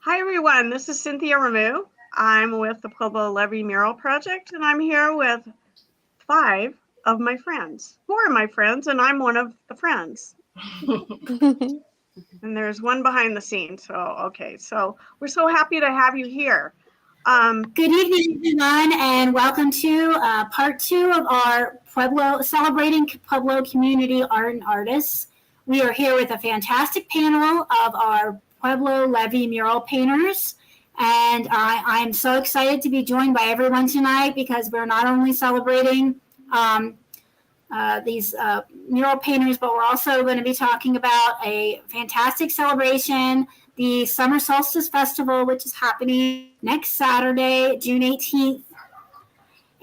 Hi everyone, this is Cynthia Ramu. I'm with the Pueblo Levee Mural project, and I'm here with 5 of my friends. 4 of my friends, and I'm one of the friends. And there's one behind the scenes. So we're so happy to have you here. Good evening, everyone, and welcome to part 2 of our celebrating Pueblo community art and artists. We are here with a fantastic panel of our Pueblo Levee mural painters, and I am so excited to be joined by everyone tonight because we're not only celebrating these mural painters, but we're also going to be talking about a fantastic celebration, the Summer Solstice Festival, which is happening next Saturday, June 18th.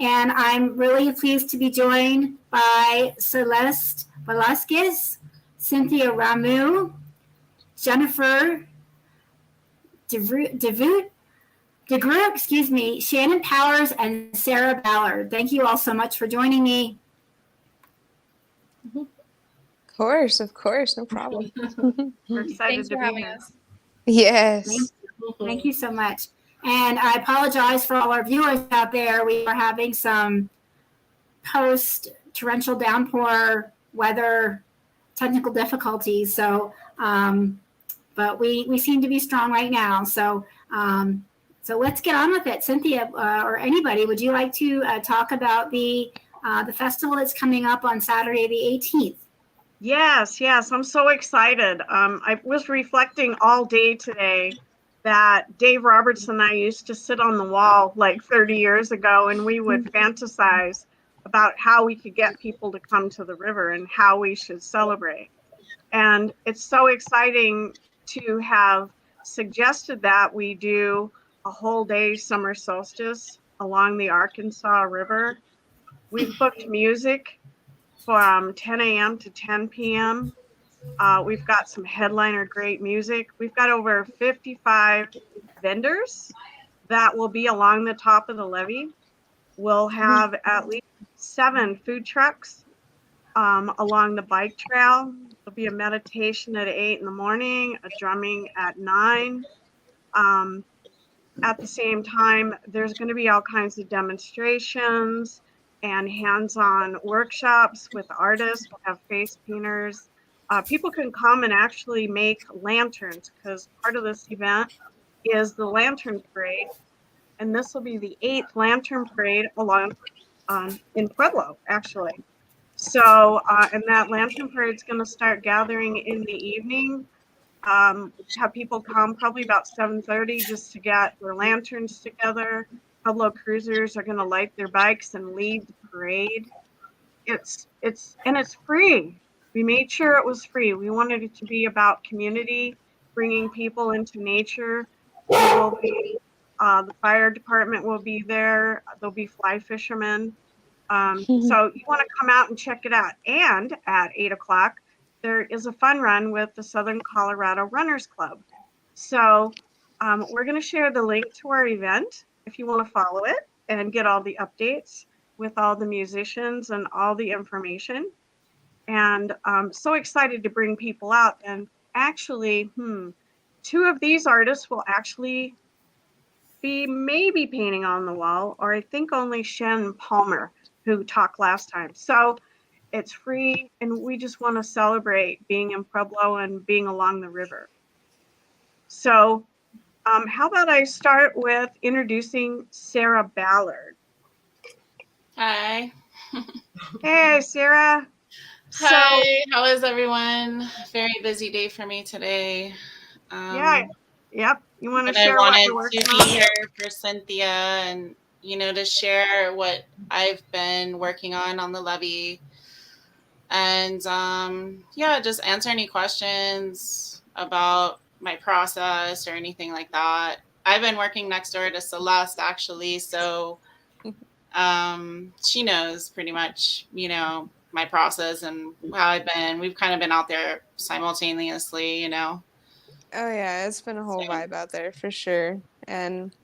And I'm really pleased to be joined by Celeste Velasquez, Cynthia Ramu, Jennifer DeGroot, Shannon Powers, and Sarah Ballard. Thank you all so much for joining me. Of course, no problem. We're excited to be here. Yes. Thank you so much. And I apologize for all our viewers out there. We are having some post-torrential downpour weather technical difficulties. So, but we seem to be strong right now. So let's get on with it. Cynthia or anybody, would you like to talk about the festival that's coming up on Saturday the 18th? Yes, I'm so excited. I was reflecting all day today that Dave Roberts and I used to sit on the wall like 30 years ago, and we would fantasize about how we could get people to come to the river and how we should celebrate. And it's so exciting to have suggested that we do a whole day summer solstice along the Arkansas River. We've booked music from 10 a.m. to 10 p.m. We've got some headliner great music. We've got over 55 vendors that will be along the top of the levee. We'll have at least 7 food trucks along the bike trail. There'll be a meditation at 8 in the morning, a drumming at 9. At the same time, there's going to be all kinds of demonstrations and hands-on workshops with artists. We'll have face painters. People can come and actually make lanterns because part of this event is the lantern parade, and this will be the 8th lantern parade along in Pueblo, actually. So, and that lantern parade is going to start gathering in the evening. Have people come probably about 7:30 just to get their lanterns together. Pueblo cruisers are going to light their bikes and lead the parade. It's free. We made sure it was free. We wanted it to be about community, bringing people into nature. The fire department will be there. There'll be fly fishermen. So you want to come out and check it out. And at 8 o'clock, there is a fun run with the Southern Colorado Runners Club. So we're going to share the link to our event if you want to follow it and get all the updates with all the musicians and all the information. And I'm so excited to bring people out. And actually, 2 of these artists will actually be maybe painting on the wall, or I think only Shannon Powers, who talked last time. So it's free, and we just want to celebrate being in Pueblo and being along the river. So how about I start with introducing Sarah Ballard. Hi. Hey, Sarah. Hi, how is everyone? Very busy day for me today. Yep. You want to share what you're working on? I wanted to be here for Cynthia and, to share what I've been working on the levee. And, just answer any questions about my process or anything like that. I've been working next door to Celeste, actually, so she knows pretty much, my process and how we've kind of been out there simultaneously, Oh yeah, it's been a whole vibe out there for sure. And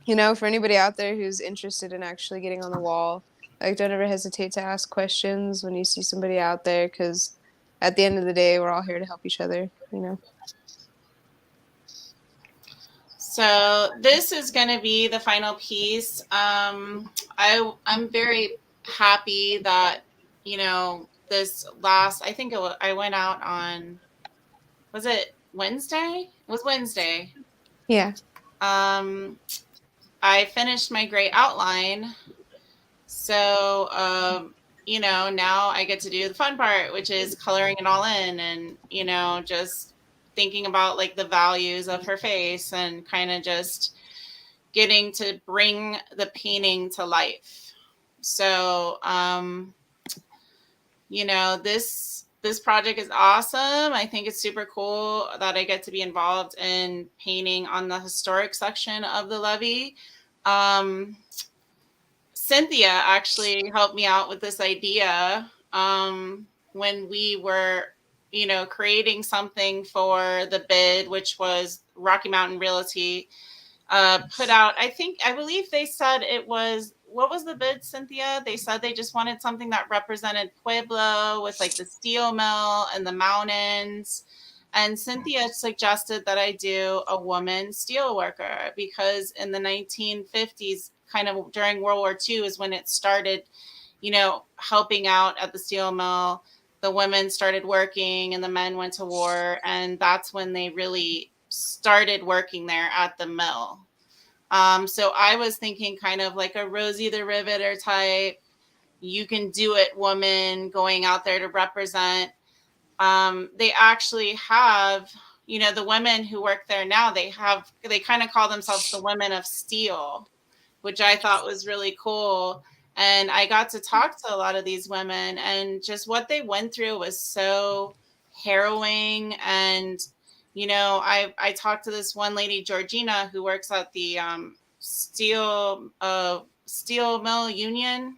for anybody out there who's interested in actually getting on the wall, like, don't ever hesitate to ask questions when you see somebody out there, because at the end of the day, we're all here to help each other. So this is going to be the final piece. I'm very happy that, you know, this last, I think I went out on, was it Wednesday? It was Wednesday. Yeah. I finished my gray outline. So, you know, now I get to do the fun part, which is coloring it all in and, you know, just thinking about like the values of her face and kind of just getting to bring the painting to life. So, you know, this project is awesome. I think it's super cool that I get to be involved in painting on the historic section of the levee. Cynthia actually helped me out with this idea when we were, you know, creating something for the bid, which was Rocky Mountain Realty put out. I believe they said it was, what was the bid, Cynthia? They said they just wanted something that represented Pueblo with like the steel mill and the mountains. And Cynthia suggested that I do a woman steel worker because in the 1950s, kind of during World War II is when it started, you know, helping out at the steel mill. The women started working and the men went to war. And that's when they really started working there at the mill. So I was thinking kind of like a Rosie the Riveter type, you can do it woman going out there to represent. They actually have, you know, the women who work there now, they kind of call themselves the women of steel, which I thought was really cool. And I got to talk to a lot of these women and just what they went through was so harrowing. And, you know, I talked to this one lady, Georgina, who works at the steel mill union,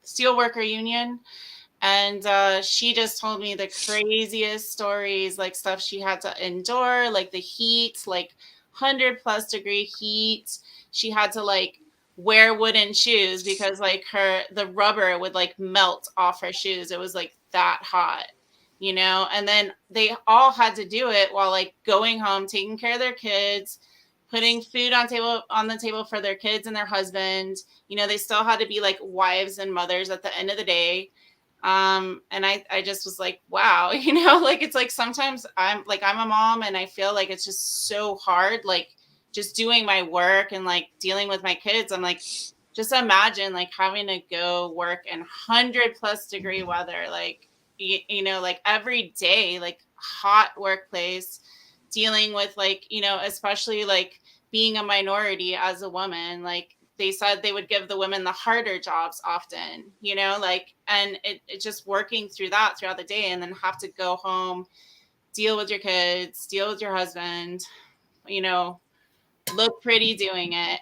steel worker union. And she just told me the craziest stories, like stuff she had to endure, like the heat, like 100+ degree heat. She had to like wear wooden shoes because like the rubber would like melt off her shoes. It was like that hot, you know? And then they all had to do it while like going home, taking care of their kids, putting food on the table for their kids and their husbands. You know, they still had to be like wives and mothers at the end of the day. And I just was like, wow, you know, like, it's like, sometimes I'm a mom and I feel like it's just so hard, like just doing my work and like dealing with my kids. I'm like, just imagine like having to go work in 100+ degree weather, like, you know, like every day, like hot workplace, dealing with like, you know, especially like being a minority as a woman, like they said they would give the women the harder jobs often, you know, like, and it just working through that throughout the day and then have to go home, deal with your kids, deal with your husband, you know, look pretty doing it.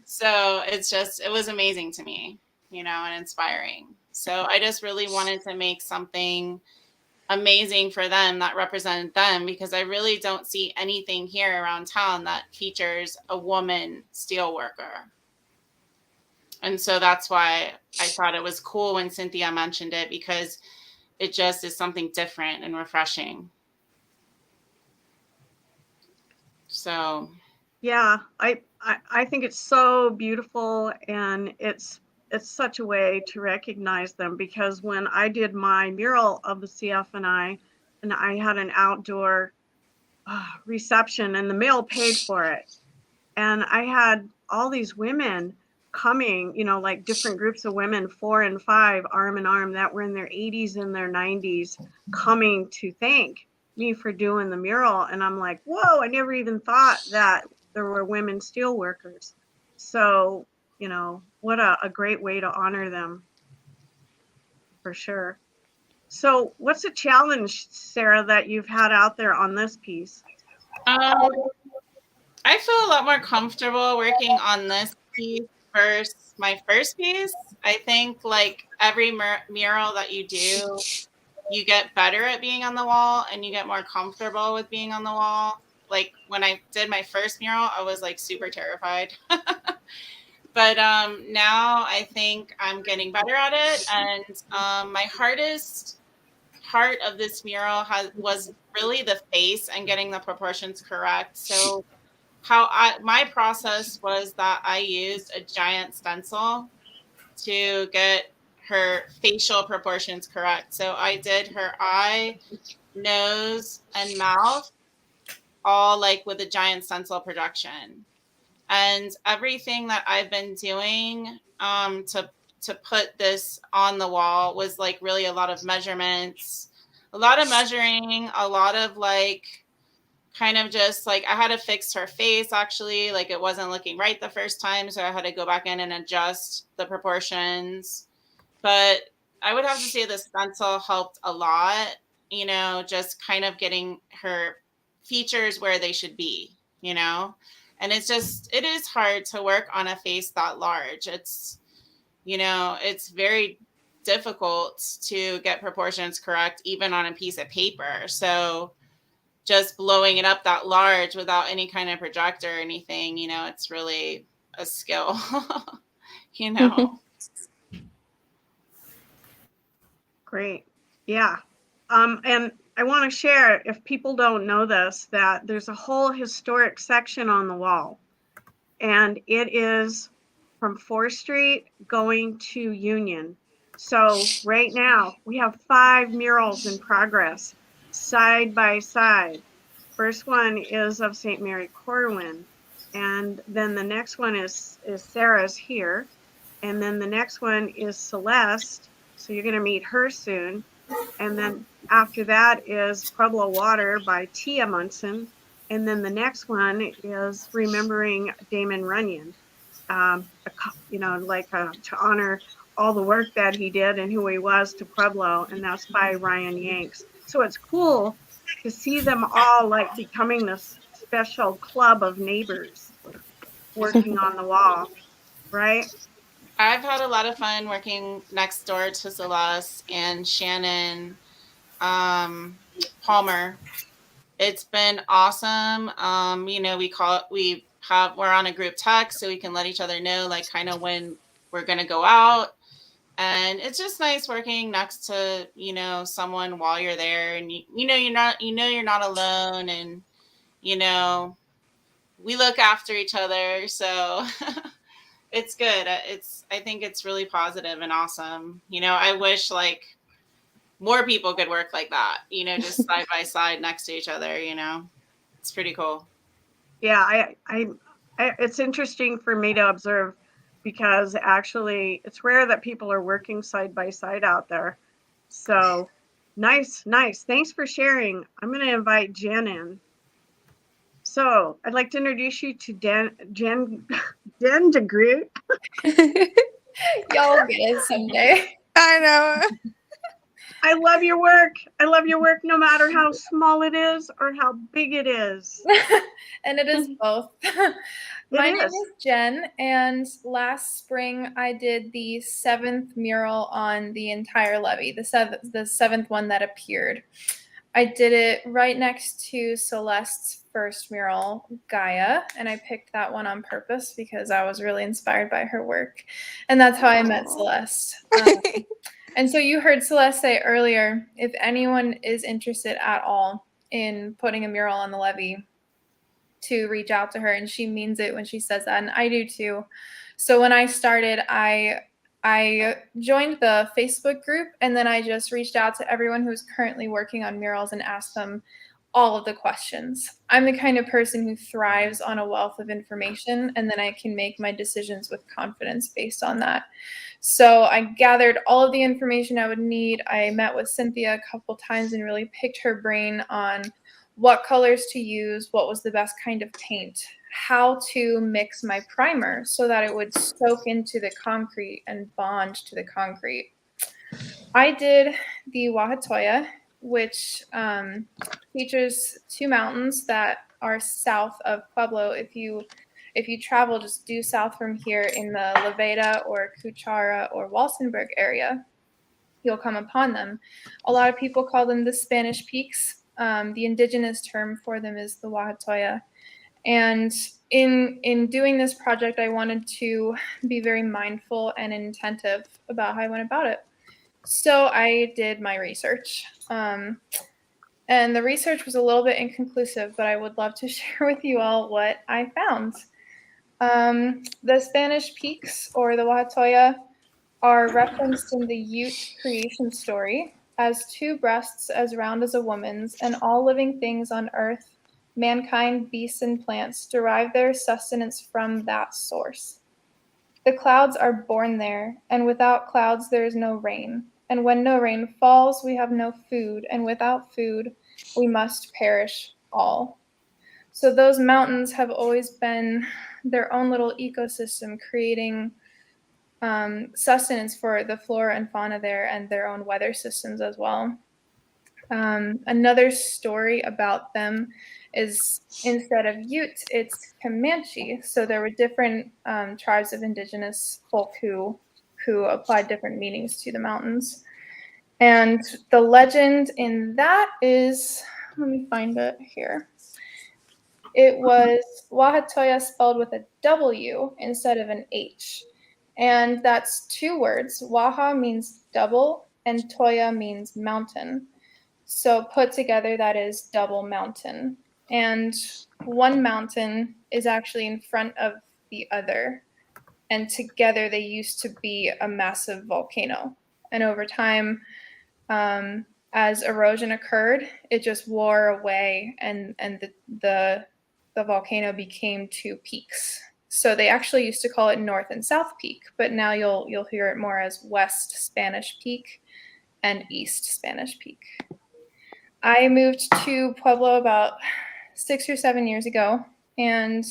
So it was amazing to me, you know, and inspiring. So I just really wanted to make something amazing for them that represented them, because I really don't see anything here around town that features a woman steel worker. And so that's why I thought it was cool when Cynthia mentioned it, because it just is something different and refreshing. So Yeah, I think it's so beautiful, and it's such a way to recognize them, because when I did my mural of the CF&I, and I had an outdoor reception and the mill paid for it, and I had all these women coming, you know, like different groups of women, 4 and 5, arm in arm, that were in their 80s and their 90s, coming to thank me for doing the mural. And I'm like, whoa, I never even thought that there were women steel workers. So, you know, what a great way to honor them, for sure. So what's a challenge, Sarah, that you've had out there on this piece? I feel a lot more comfortable working on this piece versus my first piece. I think like every mural that you do, you get better at being on the wall and you get more comfortable with being on the wall. Like when I did my first mural, I was like super terrified. But now I think I'm getting better at it. And my hardest part of this mural was really the face and getting the proportions correct. So my process was that I used a giant stencil to get her facial proportions correct. So I did her eye, nose, and mouth all like with a giant stencil projection. And everything that I've been doing to put this on the wall was like really a lot of measurements, a lot of measuring, a lot of like kind of just like I had to fix her face actually, like it wasn't looking right the first time, so I had to go back in and adjust the proportions. But I would have to say the stencil helped a lot, you know, just kind of getting her features where they should be, you know. And it is hard to work on a face that large. It's, you know, it's very difficult to get proportions correct even on a piece of paper. So just blowing it up that large without any kind of projector or anything, you know, it's really a skill, you know. Great. Yeah. And I want to share, if people don't know this, that there's a whole historic section on the wall. And it is from 4th Street going to Union. So right now we have 5 murals in progress, side by side. First one is of St. Mary Corwin. And then the next one is Sarah's here. And then the next one is Celeste. So you're going to meet her soon. And then after that is Pueblo Water by Tia Munson. And then the next one is Remembering Damon Runyon, you know, like to honor all the work that he did and who he was to Pueblo. And that's by Ryan Yanks. So it's cool to see them all like becoming this special club of neighbors working on the wall, right? I've had a lot of fun working next door to Celeste and Shannon Palmer. It's been awesome. You know, we're on a group text so we can let each other know like kind of when we're going to go out. And it's just nice working next to, you know, someone while you're there, and you're not alone, and you know, we look after each other. So it's good. I think it's really positive and awesome. You know, I wish like more people could work like that, you know, just side by side next to each other, you know. It's pretty cool. Yeah, I it's interesting for me to observe, because actually it's rare that people are working side by side out there. So nice. Thanks for sharing. I'm going to invite Jen in. So I'd like to introduce you to Jen DeGroot. Y'all get it someday. I know. I love your work. I love your work no matter how small it is or how big it is. And it is both. My name is. is Jen, and last spring I did the 7th mural on the entire levee, the seventh one that appeared. I did it right next to Celeste's first mural, Gaia, and I picked that one on purpose because I was really inspired by her work. And that's how I met Celeste. And so you heard Celeste say earlier, if anyone is interested at all in putting a mural on the levee, to reach out to her, and she means it when she says that, and I do too. So when I started, I joined the Facebook group, and then I just reached out to everyone who's currently working on murals and asked them all of the questions. I'm the kind of person who thrives on a wealth of information, and then I can make my decisions with confidence based on that. So I gathered all of the information I would need. I met with Cynthia a couple times and really picked her brain on what colors to use, what was the best kind of paint, how to mix my primer so that it would soak into the concrete and bond to the concrete. I did the Wahatoya, which features 2 mountains that are south of Pueblo. If you travel just due south from here in the Leveda or Cuchara or Walsenburg area, you'll come upon them. A lot of people call them the Spanish Peaks. The indigenous term for them is the Wahatoya. And in doing this project, I wanted to be very mindful and attentive about how I went about it. So I did my research. And the research was a little bit inconclusive, but I would love to share with you all what I found. The Spanish peaks, or the Wahatoya, are referenced in the Ute creation story as two breasts as round as a woman's, and all living things on earth, mankind, beasts, and plants, derive their sustenance from that source. The clouds are born there, and without clouds there is no rain. And when no rain falls, we have no food, and without food, we must perish all. So those mountains have always been their own little ecosystem, creating sustenance for the flora and fauna there, and their own weather systems as well. Another story about them is, instead of Ute, it's Comanche. So there were different tribes of indigenous folk who applied different meanings to the mountains. And the legend in that is, let me find it here. It was Wahatoya spelled with a W instead of an H. And that's two words. Waha means double, and Toya means mountain. So put together, that is double mountain. And one mountain is actually in front of the other. And together they used to be a massive volcano. And over time, as erosion occurred, it just wore away, and the volcano became two peaks. So they actually used to call it North and South Peak, but now you'll hear it more as West Spanish Peak and East Spanish Peak. I moved to Pueblo about 6 or 7 years ago, and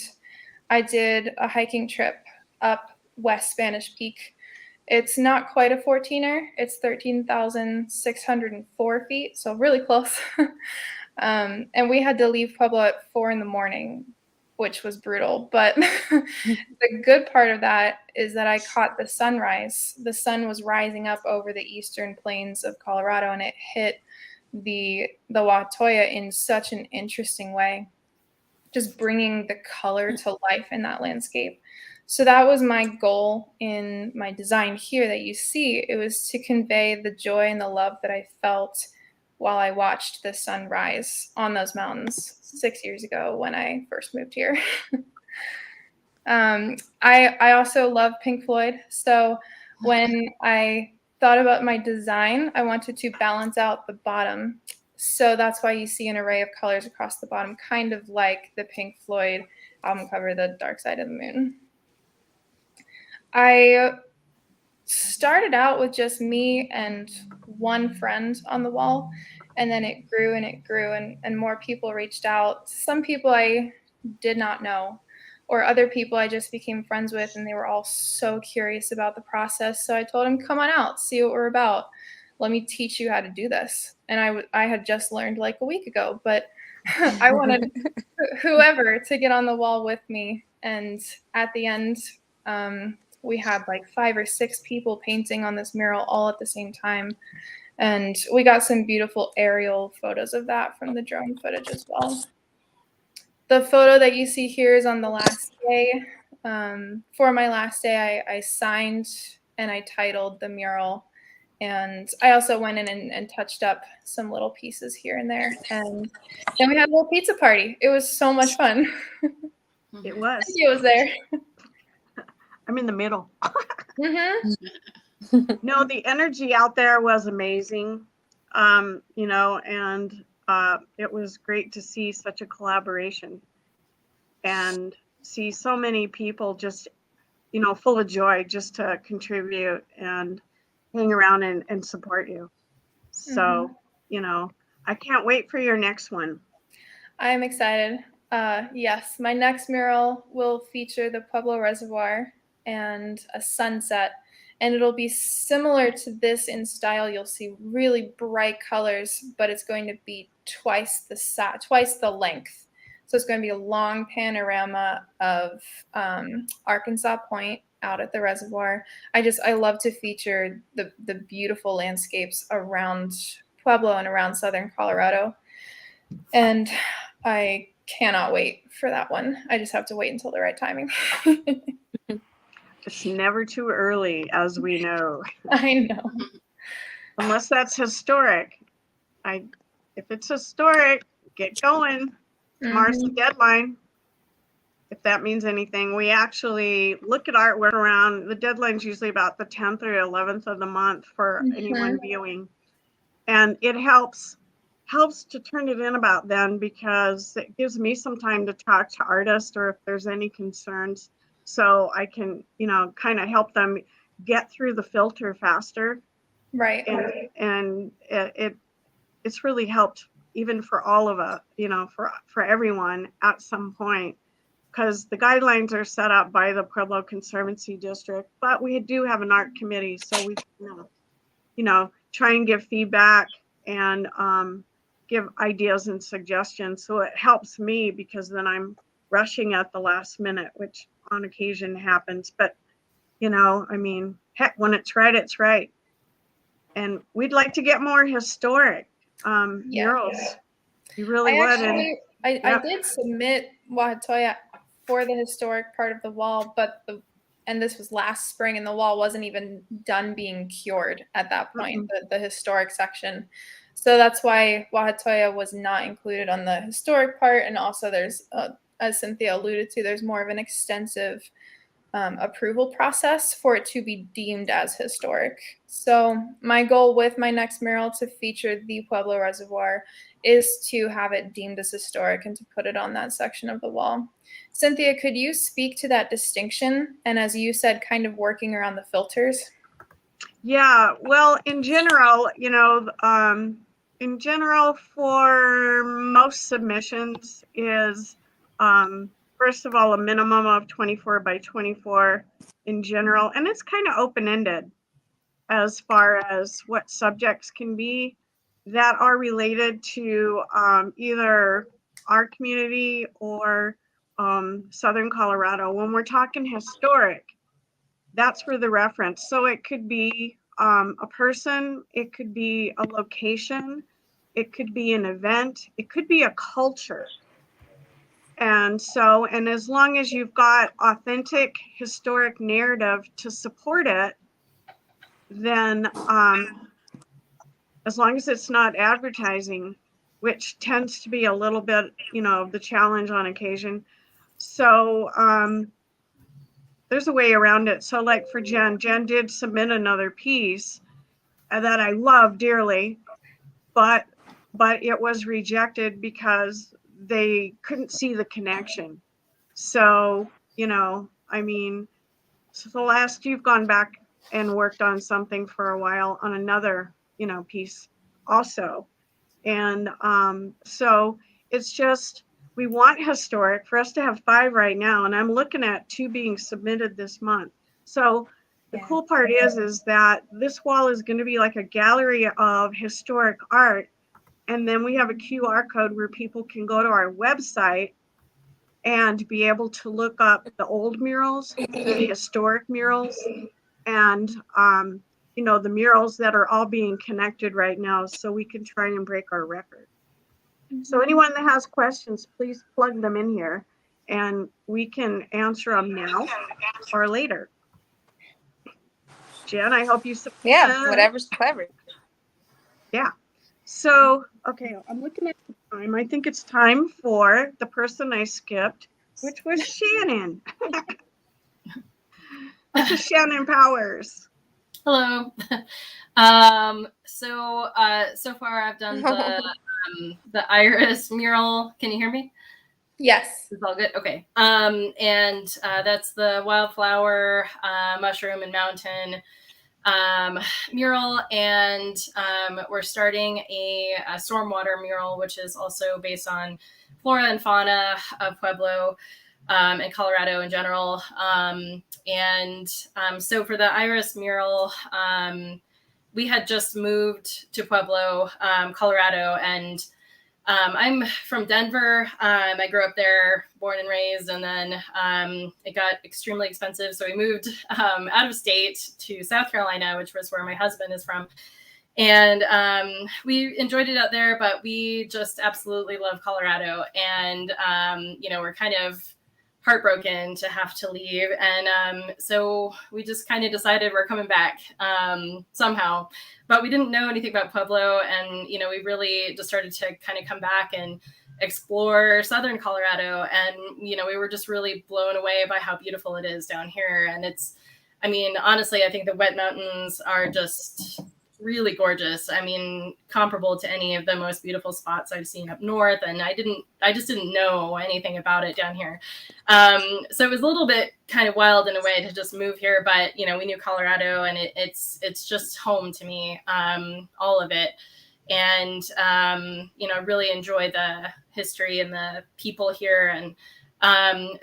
I did a hiking trip up West Spanish Peak. It's not quite a 14er. It's 13,604 feet, so really close. And we had to leave Pueblo at 4 a.m, which was brutal. But the good part of that is that I caught the sunrise. The sun was rising up over the eastern plains of Colorado, and it hit the Wahatoya in such an interesting way, just bringing the color to life in that landscape. So that was my goal in my design here that you see. It was to convey the joy and the love that I felt while I watched the sun rise on those mountains 6 years ago when I first moved here. I also love Pink Floyd. So when I thought about my design, I wanted to balance out the bottom. So that's why you see an array of colors across the bottom, kind of like the Pink Floyd album cover, The Dark Side of the Moon. I started out with just me and one friend on the wall, and then it grew and more people reached out. Some people I did not know, or other people I just became friends with, and they were all so curious about the process. So I told them, come on out, see what we're about. Let me teach you how to do this. And I had just learned like a week ago, but I wanted whoever to get on the wall with me. And at the end, we had like 5 or 6 people painting on this mural all at the same time. And we got some beautiful aerial photos of that from the drone footage as well. The photo that you see here is on the last day. For my last day, I signed and I titled the mural. And I also went in and touched up some little pieces here and there. And then we had a little pizza party. It was so much fun. It was. It was there. I'm in the middle. Mm-hmm. No, the energy out there was amazing. And it was great to see such a collaboration and see so many people just, full of joy just to contribute and hang around and support you. So, I can't wait for your next one. I'm excited. Yes, my next mural will feature the Pueblo Reservoir and a sunset, and it'll be similar to this in style. You'll see really bright colors, but it's going to be twice the length. So it's going to be a long panorama of Arkansas Point out at the reservoir. I love to feature the beautiful landscapes around Pueblo and around southern Colorado. And I cannot wait for that one. I just have to wait until the right timing. It's never too early, as we know. I know. unless that's historic. If it's historic, get going. Tomorrow's the deadline. If that means anything, we actually look at artwork around, the deadline's usually about the 10th or 11th of the month for anyone viewing. And it helps to turn it in about then, because it gives me some time to talk to artists, or if there's any concerns, so I can, kind of help them get through the filter faster. Right. And it's really helped, even for all of us, for everyone at some point, because the guidelines are set up by the Pueblo Conservancy District, but we do have an art committee, so we, try and give feedback and give ideas and suggestions. So it helps me, because then I'm rushing at the last minute, which on occasion happens. But, heck, when it's right, it's right. And we'd like to get more historic murals. You really would. I did submit Wahatoya for the historic part of the wall, but and this was last spring, and the wall wasn't even done being cured at that point, the historic section. So that's why Wahatoya was not included on the historic part. And also there's, as Cynthia alluded to, there's more of an extensive approval process for it to be deemed as historic. So my goal with my next mural to feature the Pueblo Reservoir is to have it deemed as historic and to put it on that section of the wall. Cynthia, could you speak to that distinction? And as you said, kind of working around the filters? Yeah, well, in general, for most submissions is, first of all, a minimum of 24 by 24 in general. And it's kind of open-ended as far as what subjects can be that are related to either our community or Southern Colorado. When we're talking historic, that's for the reference. So it could be a person, it could be a location, it could be an event, it could be a culture. And as long as you've got authentic historic narrative to support it, then as long as it's not advertising, which tends to be a little bit, the challenge on occasion. So there's a way around it. So like for Jen did submit another piece that I love dearly, but it was rejected because they couldn't see the connection. So, Celeste, you've gone back and worked on something for a while on another, piece also. And so it's just, we want historic for us to have 5 right now. And I'm looking at 2 being submitted this month. So the cool part is that this wall is going to be like a gallery of historic art. And then we have a QR code where people can go to our website and be able to look up the old murals, the historic murals, and the murals that are all being connected right now, so we can try and break our record. So anyone that has questions, please plug them in here and we can answer them now or later. Jen, I hope you support. Yeah, whatever's clever. Yeah. So, okay, I'm looking at the time. I think it's time for the person I skipped, which was Shannon. This is Shannon Powers. Hello. So far I've done the iris mural. Can you hear me? Yes. It's all good. Okay. And that's the wildflower, mushroom, and mountain mural. And we're starting a stormwater mural, which is also based on flora and fauna of Pueblo and Colorado in general. So for the iris mural, we had just moved to Pueblo, Colorado, and I'm from Denver. I grew up there, born and raised, and then it got extremely expensive. So we moved out of state to South Carolina, which was where my husband is from. And we enjoyed it out there, but we just absolutely love Colorado. And, we're kind of heartbroken to have to leave. And so we just kind of decided we're coming back somehow. But we didn't know anything about Pueblo. And, you know, we really just started to kind of come back and explore southern Colorado. And, you know, we were just really blown away by how beautiful it is down here. And it's, I mean, honestly, I think the wet mountains are just really gorgeous. I mean, comparable to any of the most beautiful spots I've seen up north. And I just didn't know anything about it down here. So it was a little bit kind of wild in a way to just move here, but, you know, we knew Colorado, and it's just home to me, all of it. And, you know, really enjoy the history and the people here. And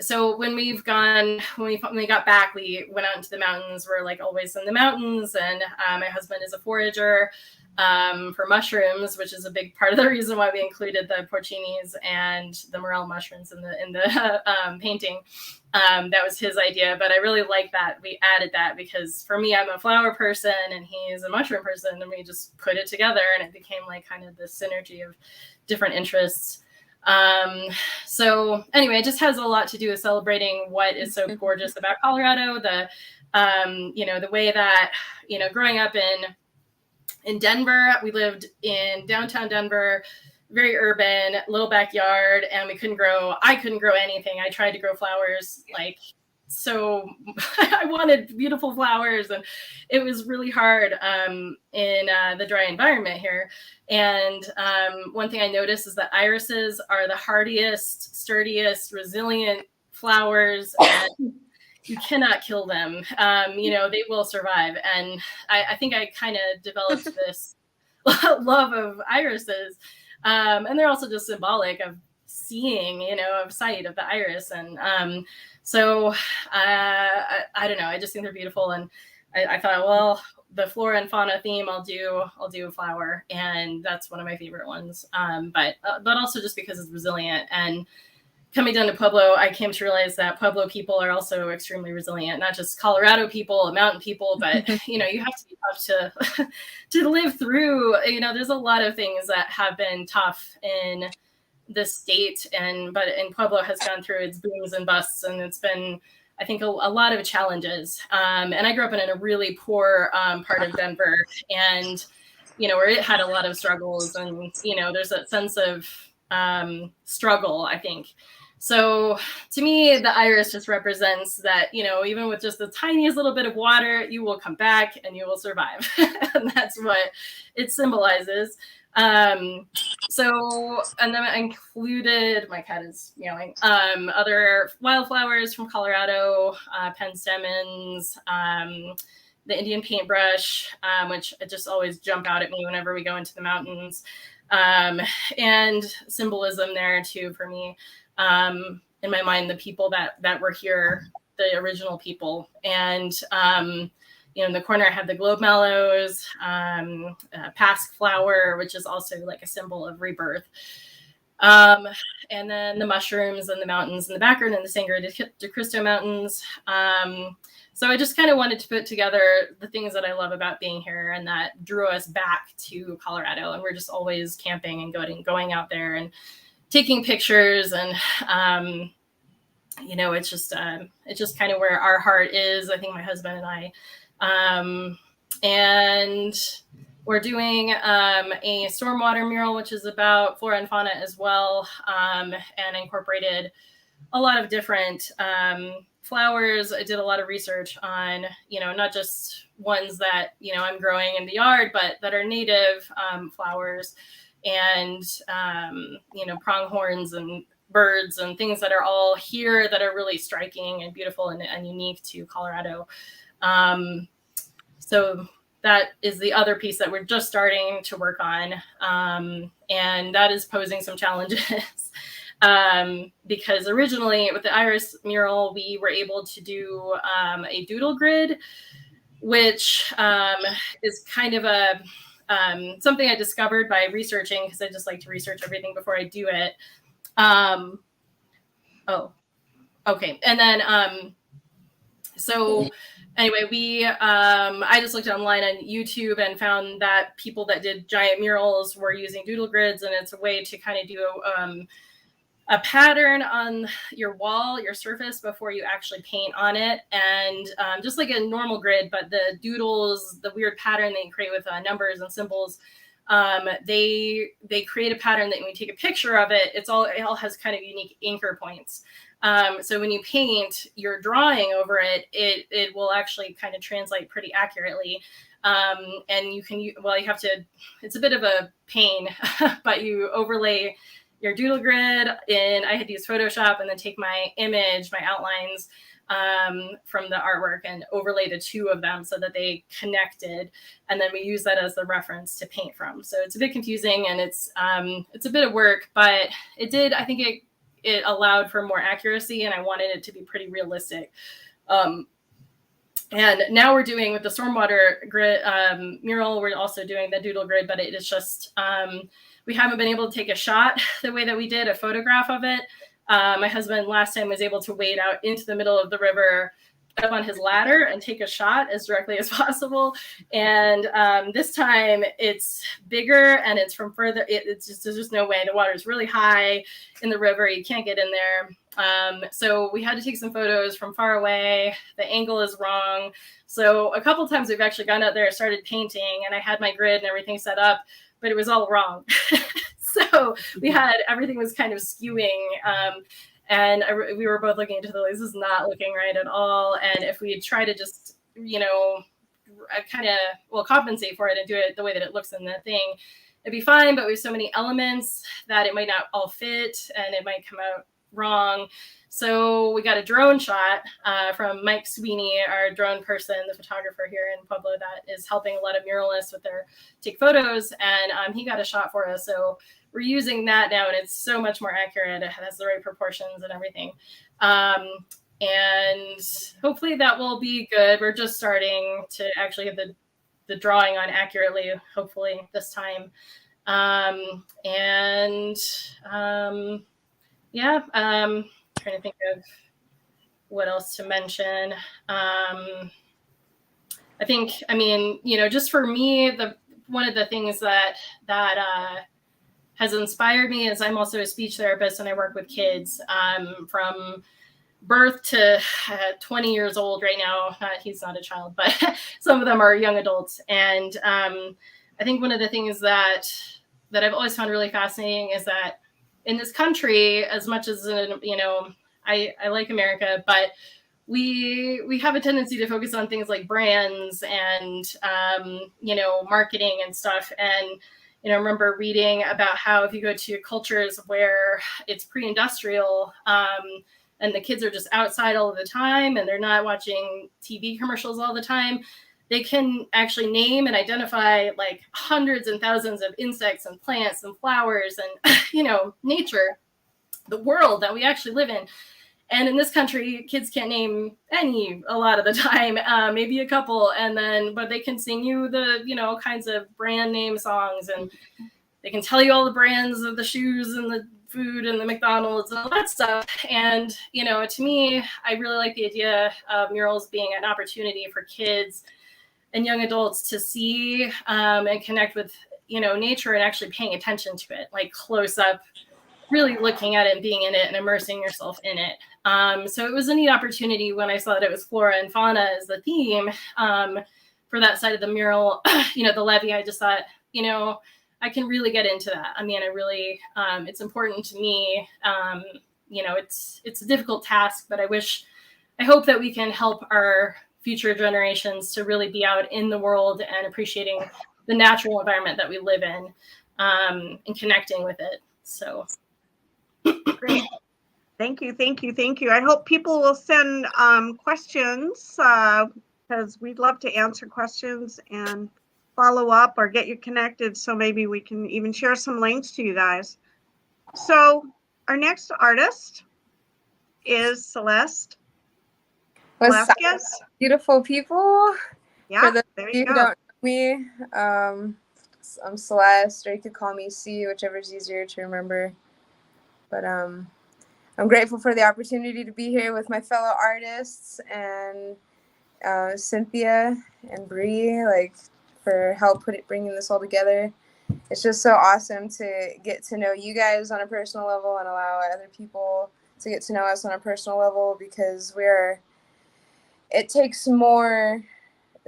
so when we got back, we went out into the mountains. We're like always in the mountains. And my husband is a forager for mushrooms, which is a big part of the reason why we included the porcinis and the morel mushrooms in the painting. That was his idea, but I really like that we added that, because for me, I'm a flower person and he's a mushroom person, and we just put it together and it became like kind of the synergy of different interests. So anyway, it just has a lot to do with celebrating what is so gorgeous about Colorado. You know, the way that, you know, growing up in Denver, we lived in downtown Denver, very urban, little backyard, and I couldn't grow anything. I tried to grow flowers, like, so I wanted beautiful flowers, and it was really hard in the dry environment here. And one thing I noticed is that irises are the hardiest, sturdiest, resilient flowers, and you cannot kill them. You know, they will survive. And I think I kind of developed this love of irises. And they're also just symbolic of seeing, you know, of sight of the iris. And so I don't know, I just think they're beautiful. And I thought, well, the flora and fauna theme, I'll do a flower. And that's one of my favorite ones. But also just because it's resilient. And coming down to Pueblo, I came to realize that Pueblo people are also extremely resilient, not just Colorado people, mountain people, but, you know, you have to be tough to live through. You know, there's a lot of things that have been tough in this state, but in Pueblo has gone through its booms and busts, and it's been, I think, a lot of challenges. And I grew up in a really poor part of Denver, and, you know, where it had a lot of struggles, and, you know, there's that sense of struggle, I think. So to me, the iris just represents that, you know, even with just the tiniest little bit of water, you will come back and you will survive. And that's what it symbolizes. So, and then I included, my cat is meowing, other wildflowers from Colorado, penstemons, the Indian paintbrush, which just always jump out at me whenever we go into the mountains, and symbolism there too for me. In my mind, the people that were here, the original people. And, you know, in the corner, I have the globe mallows, pasque flower, which is also like a symbol of rebirth. And then the mushrooms and the mountains in the background, and the Sangre de Cristo Mountains. So I just kind of wanted to put together the things that I love about being here, and that drew us back to Colorado. And we're just always camping and going out there and taking pictures, and you know, it's just kind of where our heart is, I think, my husband and I. And we're doing a stormwater mural, which is about flora and fauna as well, and incorporated a lot of different flowers. I did a lot of research on, you know, not just ones that, you know, I'm growing in the yard, but that are native flowers, and, you know, pronghorns and birds and things that are all here that are really striking and beautiful and unique to Colorado. So that is the other piece that we're just starting to work on. And that is posing some challenges. Because originally with the iris mural, we were able to do a doodle grid, which is kind of a something I discovered by researching, because I just like to research everything before I do it. Oh, okay. And then, so anyway, I just looked online on YouTube and found that people that did giant murals were using doodle grids, and it's a way to kind of do a pattern on your wall, your surface, before you actually paint on it. And just like a normal grid, but the doodles, the weird pattern that you create with numbers and symbols, they create a pattern that when you take a picture of it, it all has kind of unique anchor points. So when you paint, you're drawing over it, it will actually kind of translate pretty accurately. And you have to, it's a bit of a pain, but you overlay your doodle grid in, I had to use Photoshop and then take my image, my outlines from the artwork and overlay the two of them so that they connected. And then we use that as the reference to paint from. So it's a bit confusing and it's a bit of work, but I think it allowed for more accuracy, and I wanted it to be pretty realistic. And now we're doing with the stormwater grid mural, we're also doing the doodle grid, but it is just, we haven't been able to take a shot the way that we did a photograph of it. My husband last time was able to wade out into the middle of the river up on his ladder and take a shot as directly as possible. And this time it's bigger and it's from further, there's just no way. The water is really high in the river. You can't get in there. So we had to take some photos from far away. The angle is wrong. So a couple times we've actually gone out there, started painting, and I had my grid and everything set up, but it was all wrong. So everything was kind of skewing. And we were both looking into this is not looking right at all. And if we try to just, compensate for it and do it the way that it looks in the thing, it'd be fine. But we have so many elements that it might not all fit and it might come out wrong. So we got a drone shot from Mike Sweeney, our drone person, the photographer here in Pueblo that is helping a lot of muralists with their take photos. And he got a shot for us. So we're using that now, and it's so much more accurate. It has the right proportions and everything. And hopefully that will be good. We're just starting to actually have the drawing on accurately, hopefully this time. Trying to think of what else to mention. I think, just for me, one of the things that has inspired me is I'm also a speech therapist and I work with kids from birth to 20 years old right now. He's not a child, but some of them are young adults. And I think one of the things that I've always found really fascinating is that in this country, as much as, I like America, but we have a tendency to focus on things like brands and, marketing and stuff. And, I remember reading about how if you go to cultures where it's pre-industrial and the kids are just outside all of the time and they're not watching TV commercials all the time, they can actually name and identify like hundreds and thousands of insects and plants and flowers and, nature, the world that we actually live in. And in this country, kids can't name a lot of the time, maybe a couple, but they can sing you the, kinds of brand name songs, and they can tell you all the brands of the shoes and the food and the McDonald's and all that stuff. And, to me, I really like the idea of murals being an opportunity for kids and young adults to see and connect with, nature and actually paying attention to it, like close up, really looking at it and being in it and immersing yourself in it. So it was a neat opportunity when I saw that it was flora and fauna as the theme for that side of the mural, the levee. I just thought, I can really get into that. I really, it's important to me. It's a difficult task, but I hope that we can help our future generations to really be out in the world and appreciating the natural environment that we live in and connecting with it. So. Great. Thank you. I hope people will send questions because we'd love to answer questions and follow up or get you connected. So maybe we can even share some links to you guys. So our next artist is Celeste. What's up, beautiful people? Yeah, For those there of you you who go. don't know me, I'm Celeste, or you could call me C, whichever's easier to remember. But I'm grateful for the opportunity to be here with my fellow artists and Cynthia and Bree, for help bringing this all together. it's just so awesome to get to know you guys on a personal level and allow other people to get to know us on a personal level, because it takes more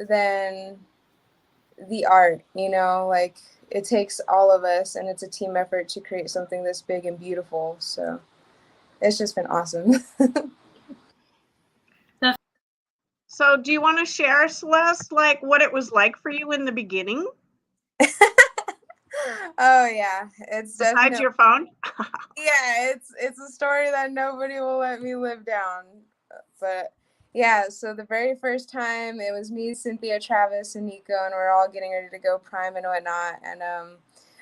than the art, you know, like it takes all of us, and it's a team effort to create something this big and beautiful. So it's just been awesome. So do you want to share, Celeste, like what it was like for you in the beginning? Oh yeah, it's Besides definitely your phone? yeah, it's a story that nobody will let me live down. But yeah, so the very first time it was me, Cynthia, Travis, and Nico, and we're all getting ready to go prime and whatnot. And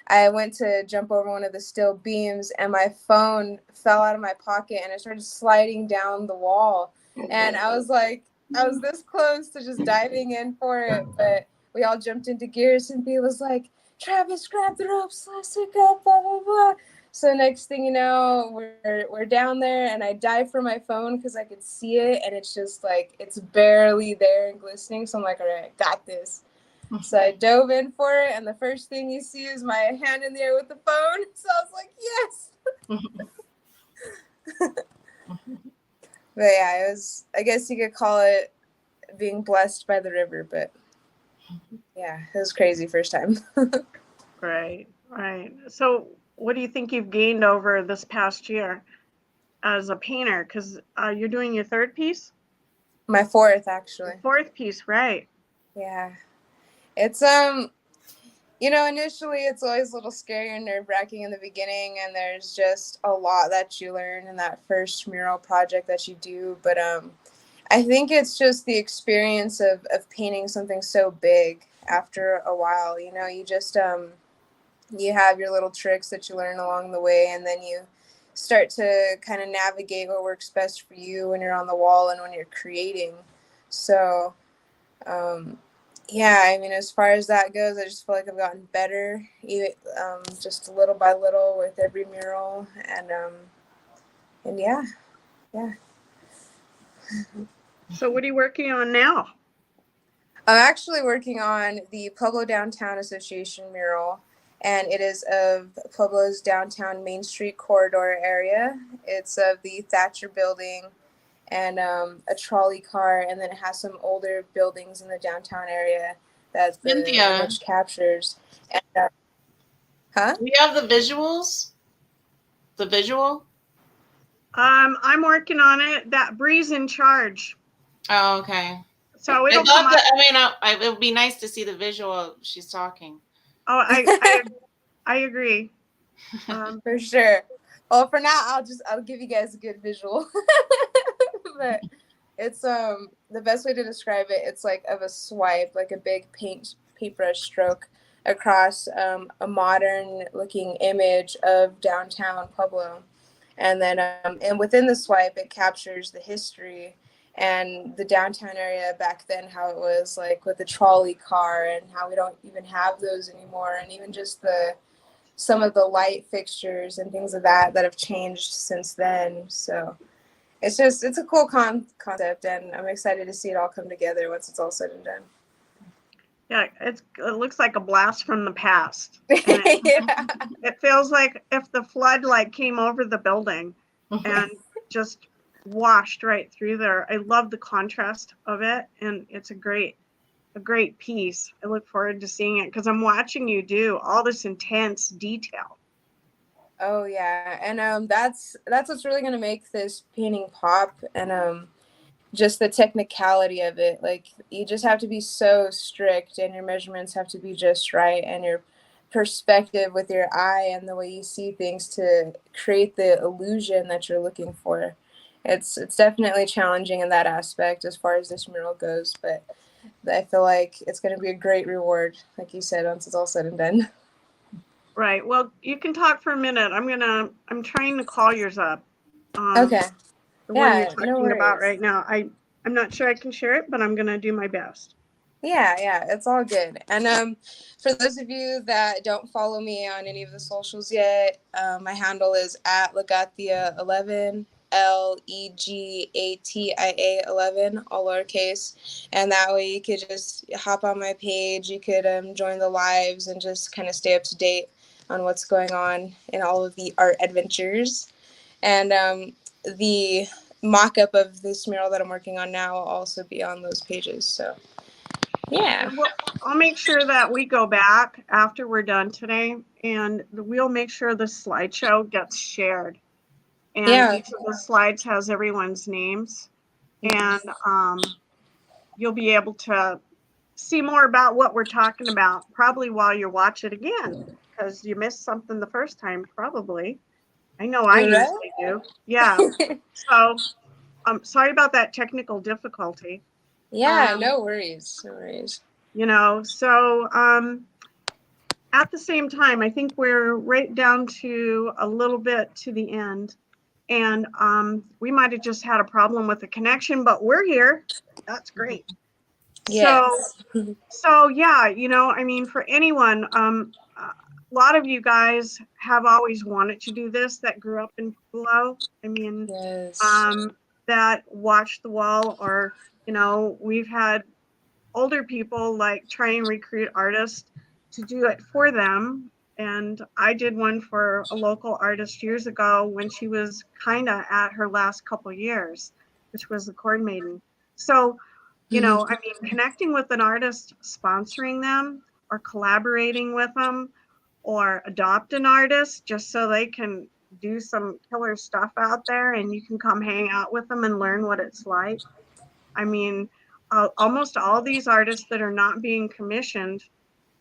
I went to jump over one of the steel beams, and my phone fell out of my pocket, and it started sliding down the wall. And I was this close to just diving in for it, but we all jumped into gear. Cynthia was like, Travis, grab the ropes, let's hook up, blah, blah, blah. So next thing you know, we're down there, and I dive for my phone because I could see it, and it's just like, it's barely there and glistening. So I'm like, all right, I got this. So I dove in for it, and the first thing you see is my hand in the air with the phone. So I was like, yes. But yeah, it was, I guess you could call it being blessed by the river, but yeah, it was crazy first time. Right. So what do you think you've gained over this past year as a painter? Because you're doing your third piece? My fourth, actually. Fourth piece, right. Yeah. It's, you know, initially it's always a little scary and nerve-wracking in the beginning, and there's just a lot that you learn in that first mural project that you do. But I think it's just the experience of painting something so big after a while. You know, you just you have your little tricks that you learn along the way, and then you start to kind of navigate what works best for you when you're on the wall and when you're creating. So yeah, I mean, as far as that goes, I just feel like I've gotten better, just little by little with every mural, and yeah. So what are you working on now? I'm actually working on the Pueblo Downtown Association mural, and it is of Pueblo's downtown Main Street corridor area. It's of the Thatcher building and a trolley car, and then it has some older buildings in the downtown area that the Cynthia, image captures. And, huh? do you have the visuals? The visual? I'm working on it. That Bree's in charge. Oh, okay. So I'd it'll love come to. up. I mean, it would be nice to see the visual. She's talking. Oh, I agree. For sure. Well, for now, I'll give you guys a good visual. But it's the best way to describe it. It's like of a swipe, like a big paintbrush stroke across a modern looking image of downtown Pueblo, and then and within the swipe, it captures the history and the downtown area back then, how it was like with the trolley car, and how we don't even have those anymore, and even just some of the light fixtures and things of that have changed since then. So it's a cool concept, and I'm excited to see it all come together once it's all said and done. Yeah, it looks like a blast from the past. Yeah. It feels like if the flood like came over the building and just washed right through there. I love the contrast of it, and it's a great piece. I look forward to seeing it because I'm watching you do all this intense detail. Oh yeah, and that's what's really gonna make this painting pop, and just the technicality of it. Like, you just have to be so strict, and your measurements have to be just right, and your perspective with your eye and the way you see things to create the illusion that you're looking for. It's definitely challenging in that aspect as far as this mural goes, but I feel like it's going to be a great reward, like you said, once it's all said and done. Right. Well, you can talk for a minute. I'm trying to call yours up. Okay. The Yeah, one you're talking no about worries. right now. I'm not sure I can share it, but I'm going to do my best. Yeah, it's all good. And for those of you that don't follow me on any of the socials yet, my handle is at Lagathia11, LEGATIA 11, all lowercase. And that way you could just hop on my page. You could join the lives and just kind of stay up to date on what's going on in all of the art adventures. And the mock-up of this mural that I'm working on now will also be on those pages. So, yeah. And I'll make sure that we go back after we're done today, and we'll make sure the slideshow gets shared. And Yeah. each of the slides has everyone's names. And you'll be able to see more about what we're talking about probably while you watch it again, because you missed something the first time, probably. I know I Right? usually do. Yeah. So I'm sorry about that technical difficulty. Yeah, no worries. No worries. You know, so at the same time, I think we're right down to a little bit to the end. And we might have just had a problem with the connection, but we're here. That's great. Yes. So yeah, you know, I mean, for anyone, a lot of you guys have always wanted to do this that grew up in Pueblo. I mean, Yes. that watched the wall, or, you know, we've had older people like try and recruit artists to do it for them. And I did one for a local artist years ago when she was kind of at her last couple years, which was the Corn Maiden. So, you know, I mean, connecting with an artist, sponsoring them or collaborating with them, or adopt an artist just so they can do some killer stuff out there and you can come hang out with them and learn what it's like. I mean, almost all these artists that are not being commissioned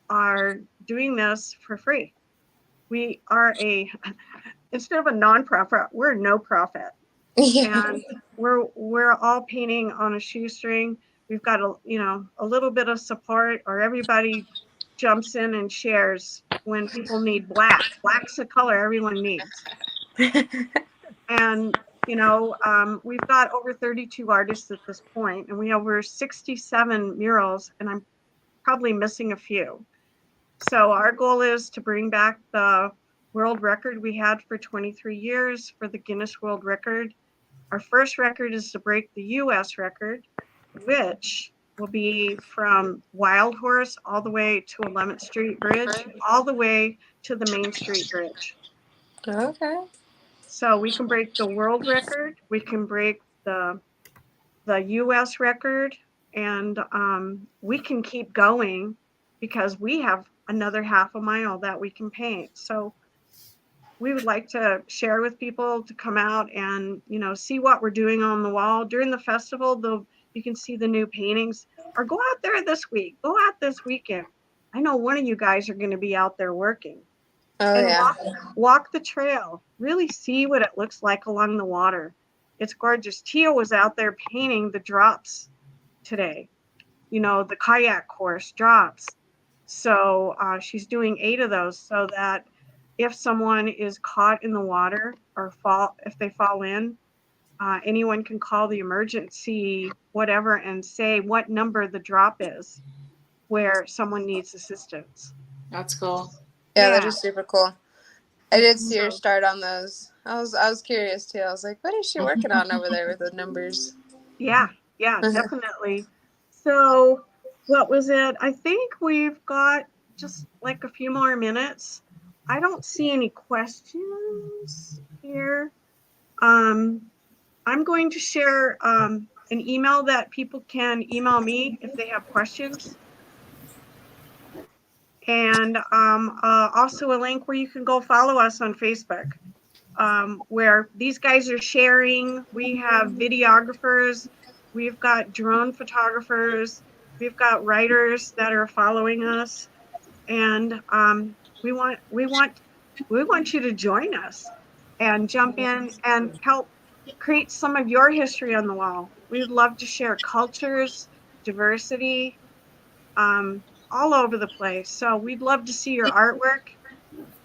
are doing this for free. We are instead of a nonprofit, we're a no profit. And we're all painting on a shoestring. We've got a little bit of support, or everybody jumps in and shares when people need black. Black's the color everyone needs. And we've got over 32 artists at this point, and we have over 67 murals, and I'm probably missing a few. So our goal is to bring back the world record we had for 23 years for the Guinness World Record. Our first record is to break the US record, which will be from Wild Horse all the way to 11th Street Bridge, all the way to the Main Street Bridge. Okay. So we can break the world record, we can break the US record, and we can keep going because we have another half a mile that we can paint. So we would like to share with people to come out and, see what we're doing on the wall. During the festival, you can see the new paintings, or go out there this week, go out this weekend. I know one of you guys are going to be out there working. Oh, And yeah. walk the trail, really see what it looks like along the water. It's gorgeous. Tia was out there painting the drops today, the kayak course drops. So she's doing 8 of those, so that if someone is caught in the water or if they fall in, anyone can call the emergency whatever and say what number the drop is where someone needs assistance. That's cool. Yeah, Yeah. that is super cool. I did see her start on those. I was curious too. I was like, what is she working on over there with the numbers? Yeah, definitely. So what was it? I think we've got just like a few more minutes. I don't see any questions here. I'm going to share an email that people can email me if they have questions. And also a link where you can go follow us on Facebook, where these guys are sharing. We have videographers, we've got drone photographers, we've got writers that are following us, and we want you to join us and jump in and help create some of your history on the wall. We'd love to share cultures, diversity, all over the place. So we'd love to see your artwork.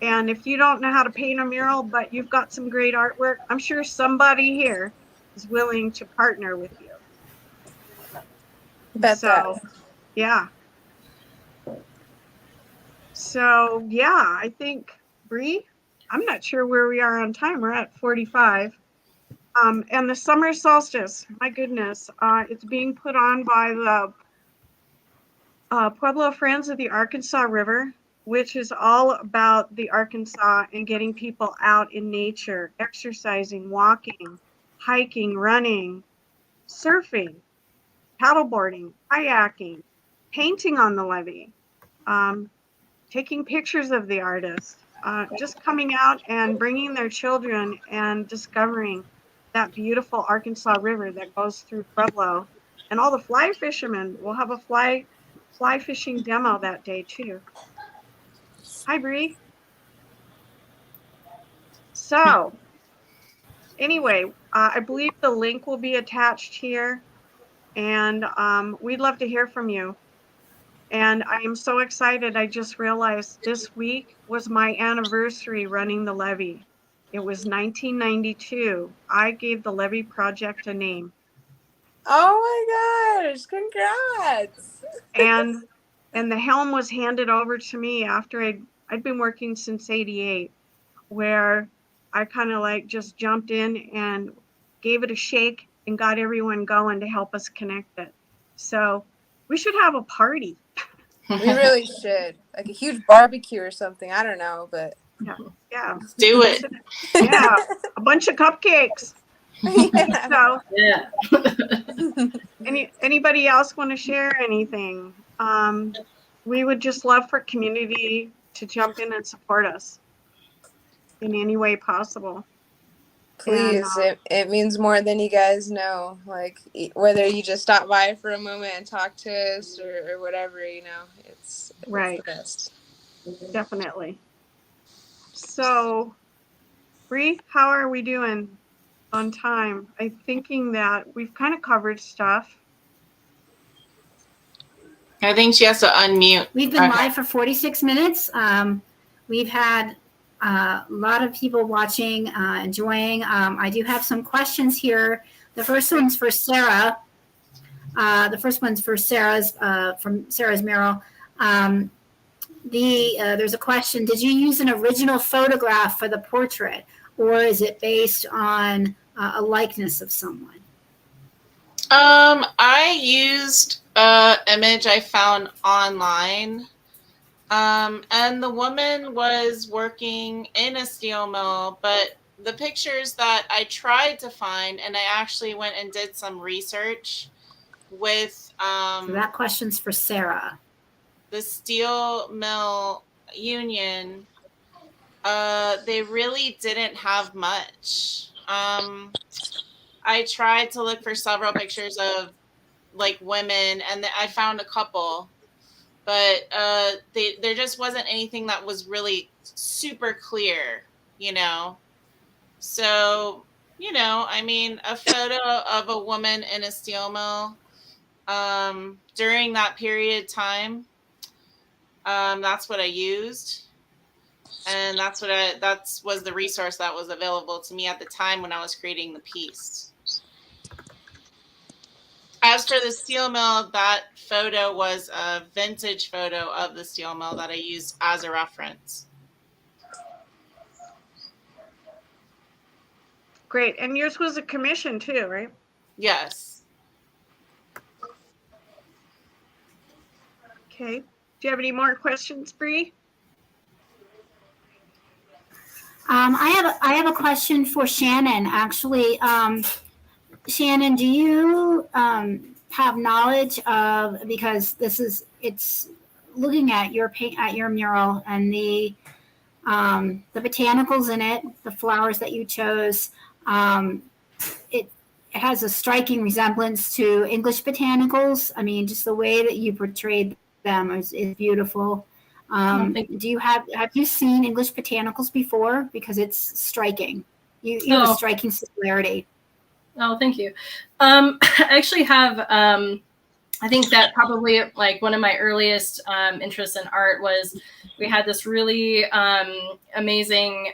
And if you don't know how to paint a mural, but you've got some great artwork, I'm sure somebody here is willing to partner with you. Bet that. Yeah. So yeah, I think, Bree, I'm not sure where we are on time. We're at 45. And the summer solstice, my goodness, it's being put on by the Pueblo Friends of the Arkansas River, which is all about the Arkansas and getting people out in nature, exercising, walking, hiking, running, surfing, paddleboarding, kayaking, painting on the levee, taking pictures of the artist, just coming out and bringing their children and discovering that beautiful Arkansas River that goes through Pueblo. And all the fly fishermen will have a fly fishing demo that day too. Hi, Bree. So anyway, I believe the link will be attached here, and we'd love to hear from you. And I am so excited. I just realized this week was my anniversary running the levee. It was 1992. I gave the levee project a name. Oh my gosh, congrats. And the helm was handed over to me after I'd been working since 88, where I kind of like just jumped in and gave it a shake and got everyone going to help us connect it. So we should have a party. We really should. Like a huge barbecue or something. I don't know, but Yeah. Do it. Yeah. A bunch of cupcakes. yeah. So Yeah. anybody else want to share anything? We would just love for community to jump in and support us in any way possible. Please, it means more than you guys know. Like whether you just stop by for a moment and talk to us or whatever, you know, it's Right. the best. Definitely. So, Bree, how are we doing on time? I'm thinking that we've kind of covered stuff. I think she has to unmute. We've been live for 46 minutes. We've had a lot of people watching, enjoying. I do have some questions here. The first one's for Sarah. From Sarah's mural. There's a question. Did you use an original photograph for the portrait, or is it based on a likeness of someone? I used an image I found online. And the woman was working in a steel mill, but the pictures that I tried to find, and I actually went and did some research with So that question's for Sarah. the steel mill union. They really didn't have much. I tried to look for several pictures of like women, and I found a couple. But there just wasn't anything that was really super clear, you know? So, you know, I mean, a photo of a woman in a steel mill during that period of time, that's what I used. And that was the resource that was available to me at the time when I was creating the piece. As for the steel mill, that photo was a vintage photo of the steel mill that I used as a reference. Great. And yours was a commission too, right? Yes. Okay. Do you have any more questions, Bree? I have a question for Shannon, actually. Shannon, do you have knowledge of, because it's looking at your mural and the botanicals in it, the flowers that you chose, it has a striking resemblance to English botanicals. I mean, just the way that you portrayed them is beautiful. Have you seen English botanicals before? Because it's striking. You have a striking similarity. Oh, thank you. I actually have, I think that probably like one of my earliest interests in art was we had this really amazing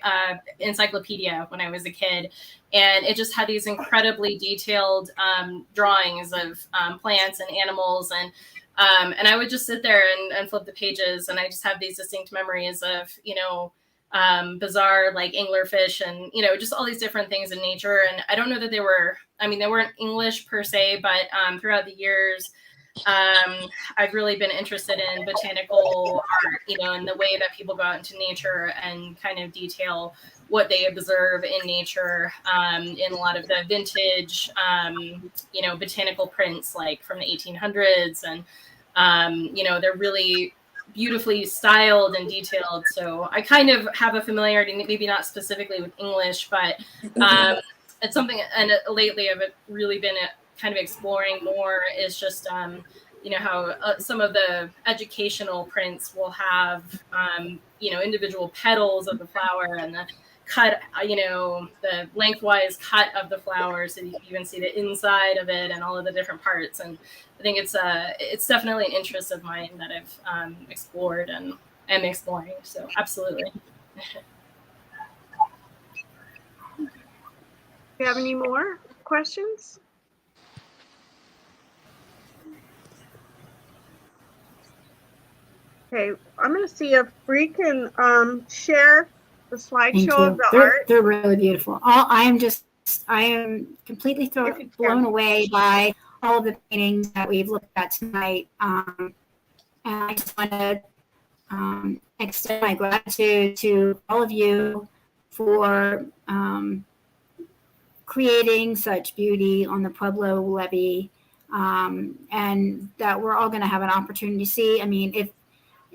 encyclopedia when I was a kid. And it just had these incredibly detailed drawings of plants and animals. And I would just sit there and flip the pages. And I just have these distinct memories of, you know, bizarre like anglerfish and, you know, just all these different things in nature. And I don't know that they weren't English per se, but throughout the years, I've really been interested in botanical art, you know, and the way that people go out into nature and kind of detail what they observe in nature, in a lot of the vintage, you know, botanical prints like from the 1800s. And, you know, they're really beautifully styled and detailed. So I kind of have a familiarity, maybe not specifically with English, but it's something, and lately I've really been kind of exploring more is just, you know, how some of the educational prints will have, you know, individual petals of the flower and the cut, you know, the lengthwise cut of the flower, so you can even see the inside of it and all of the different parts. And I think it's definitely an interest of mine that I've explored and am exploring. So absolutely. Do you have any more questions? Okay, I'm going to see if Bree can share the slideshow of the art. They're really beautiful. I am completely blown away by all of the paintings that we've looked at tonight. And I just want to extend my gratitude to all of you for creating such beauty on the Pueblo Levee, and that we're all going to have an opportunity to see. I mean, if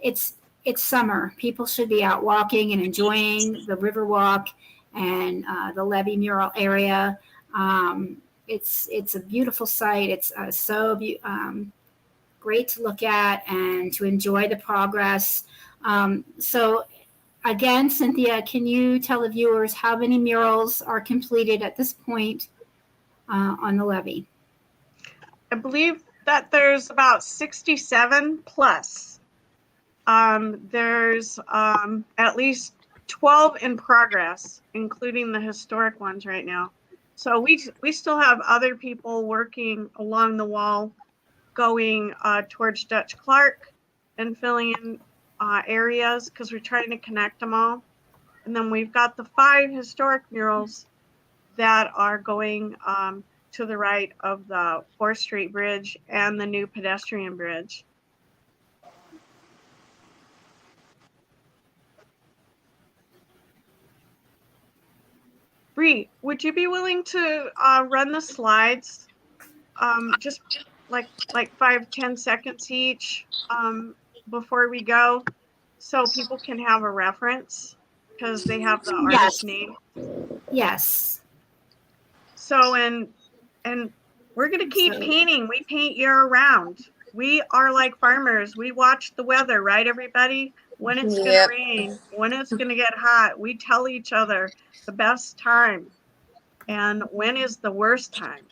it's summer, people should be out walking and enjoying the river walk and the Levee Mural area. It's a beautiful site. It's so great to look at and to enjoy the progress. So again, Cynthia, can you tell the viewers how many murals are completed at this point on the levee? I believe that there's about 67 plus. There's at least 12 in progress, including the historic ones right now. So we still have other people working along the wall, going towards Dutch Clark and filling in areas because we're trying to connect them all. And then we've got the 5 historic murals that are going to the right of the 4th Street Bridge and the new pedestrian bridge. Bree, would you be willing to run the slides just like 5-10 seconds each before we go, so people can have a reference because they have the artist name? Yes. So and we're gonna keep painting. We paint year round. We are like farmers. We watch the weather, right, everybody? When it's gonna rain, when it's gonna get hot. We tell each other the best time and when is the worst time.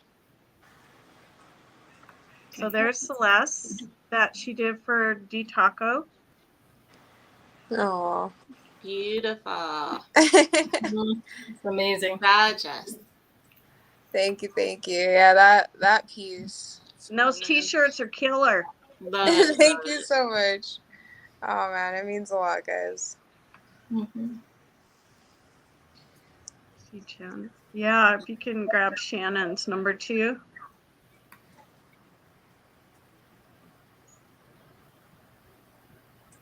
So there's Celeste that she did for D Taco. Oh, Beautiful. It's amazing. Gorgeous. Thank you. Yeah, that piece. And those t-shirts are killer. Thank you so much. Oh man, it means a lot, guys. Mm-hmm. See Shannon. Yeah, if you can grab Shannon's number 2.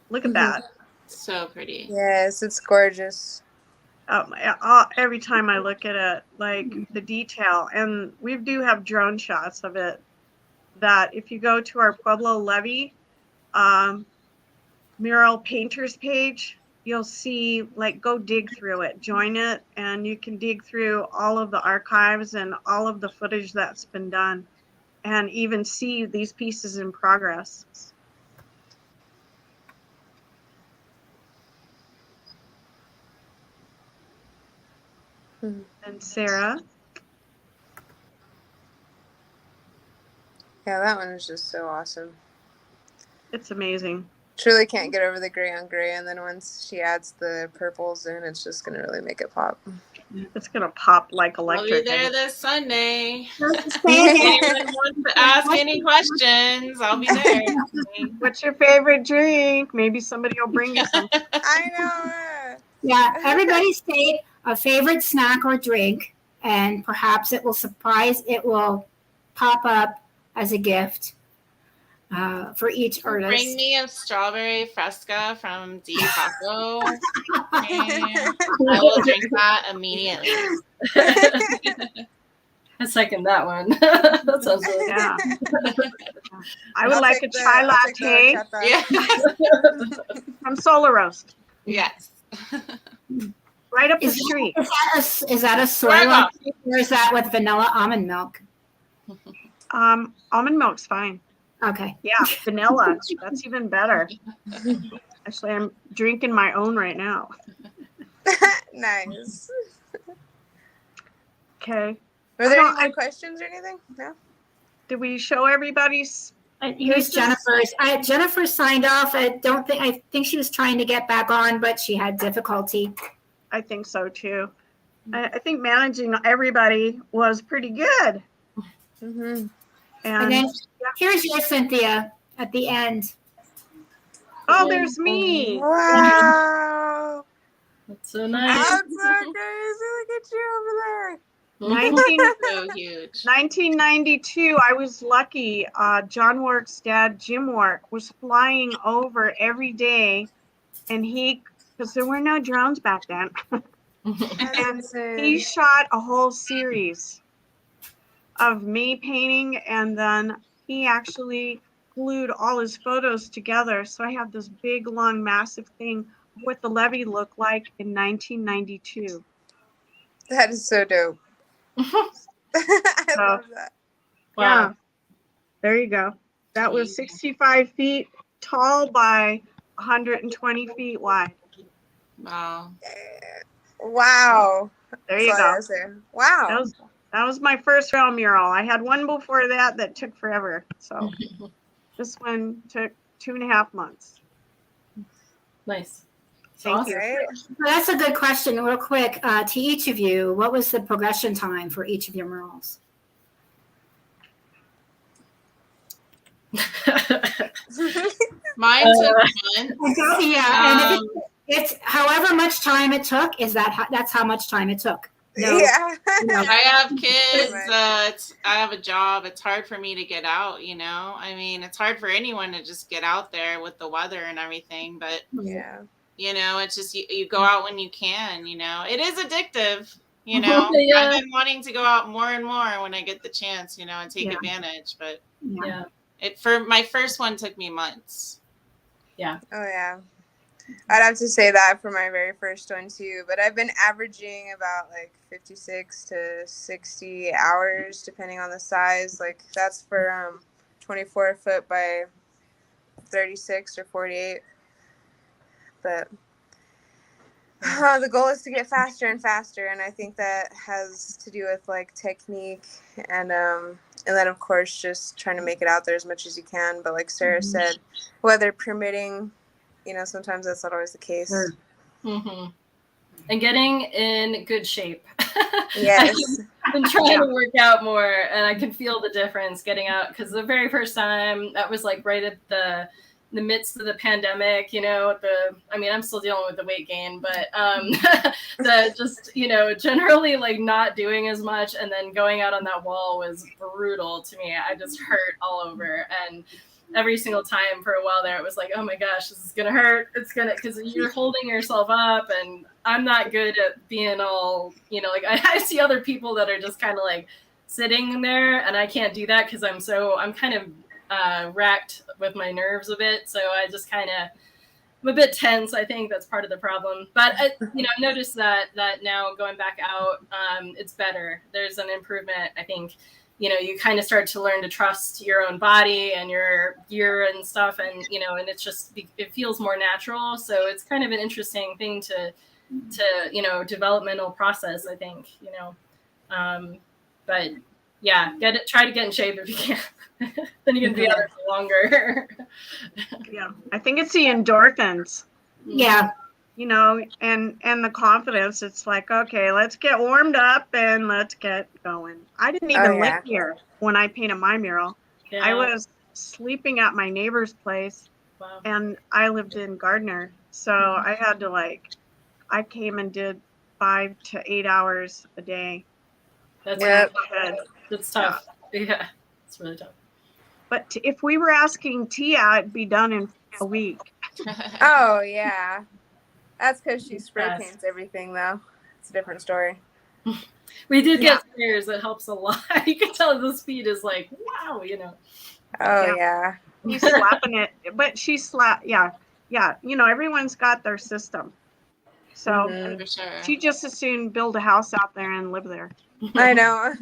Look at that. So pretty. Yes, it's gorgeous. Every time I look at it, like the detail, and we do have drone shots of it, that if you go to our Pueblo Levee mural painters page, you'll see, like, go dig through it, join it, and you can dig through all of the archives and all of the footage that's been done and even see these pieces in progress. And Sarah. Yeah, that one is just so awesome. It's amazing. Truly can't get over the gray on gray, and then once she adds the purples in, it's just gonna really make it pop. It's gonna pop like electric. We'll be there this Sunday. Anyone wants to ask any questions, I'll be there. What's your favorite drink? Maybe somebody will bring you some. I know. Yeah, everybody state a favorite snack or drink, and perhaps it will pop up as a gift for each Bring artist. me a strawberry fresca from D Taco. And I will drink that immediately. I second that one. That sounds really good. Yeah. I would like a chai I'll take the latte horchata. Yeah. from Solar Roast, Yes. right up the Is street. is that a soy Right off. latte, or is that with vanilla almond milk? Almond milk's fine. Okay. Yeah, vanilla. That's even better. Actually, I'm drinking my own right now. Nice. Okay. Were there I any don't- more questions or anything? No. Did we show everybody's? Here's Jennifer's. Jennifer signed off. I think she was trying to get back on, but she had difficulty. I think so too. I think managing everybody was pretty good. Mm-hmm. And then here's your Cynthia at the end. Oh, there's me. Wow. That's so nice. That's so crazy. Look at you over there. So huge. 1992, I was lucky. John Work's dad, Jim Work, was flying over every day, and because there were no drones back then, That's and insane. he shot a whole series of me painting, and then he actually glued all his photos together. So I have this big, long, massive thing of what the levee looked like in 1992. That is so dope. I love that. Yeah, there you go. That was 65 feet tall by 120 feet wide. Wow. Wow. There you That's all I go. was there. Wow. That was my first real mural. I had one before that took forever. So this one took 2.5 months. Nice. Thank you. Right? That's a good question. Real quick, to each of you, what was the progression time for each of your murals? Mine took months. Yeah, and it's however much time it took. That's how much time it took. No, Yeah. no. I have kids. Right. I have a job. It's hard for me to get out, you know? I mean, it's hard for anyone to just get out there with the weather and everything. But, Yeah. you know, it's just you go out when you can, you know? It is addictive, you know? Yeah. I've been wanting to go out more and more when I get the chance, you know, and take Yeah. advantage. But Yeah. for my first one took me months. Oh yeah. I'd have to say that for my very first one too, but I've been averaging about like 56 to 60 hours depending on the size. Like that's for 24 foot by 36 or 48. But the goal is to get faster and faster, and I think that has to do with like technique and then of course just trying to make it out there as much as you can. But like Sarah said, weather permitting, you know, sometimes that's not always the case. Sure. Mm-hmm. And getting in good shape. Yes. I've been trying to work out more, and I can feel the difference getting out. Because the very first time, that was like right at the midst of the pandemic. You know, I'm still dealing with the weight gain, but the just, you know, generally like not doing as much, and then going out on that wall was brutal to me. I just hurt all over, and every single time for a while there, it was like, oh my gosh, this is gonna hurt. It's gonna, because you're holding yourself up, and I'm not good at being all, you know, like I see other people that are just kind of like sitting there, and I can't do that because I'm kind of racked with my nerves a bit, so I just kind of, I'm a bit tense. I think that's part of the problem. But I've noticed that now going back out, it's better. There's an improvement, I think. You know, you kind of start to learn to trust your own body and your gear and stuff, and you know, and it's just, it feels more natural. So it's kind of an interesting thing to you know, developmental process, I think, you know. But yeah, try to get in shape if you can. Then you can be out there for longer. Yeah, I think it's the endorphins. Yeah. You know, and the confidence. It's like, okay, let's get warmed up and let's get going. I didn't even live here when I painted my mural. Yeah. I was sleeping at my neighbor's place, Wow. and I lived in Gardner, so I had to like I came and did 5 to 8 hours a day. That's Yep. Good. That's tough. Yeah, it's really tough. But if we were asking Tia, it'd be done in a week. Oh yeah, that's because she spray Fast. paints everything though. It's a different story. We did get spares. That helps a lot. You can tell the speed is like, wow, you know. Oh Yeah. yeah. He's slapping it, but she's yeah. You know, everyone's got their system. So Mhm. For sure. she just as soon build a house out there and live there. I know.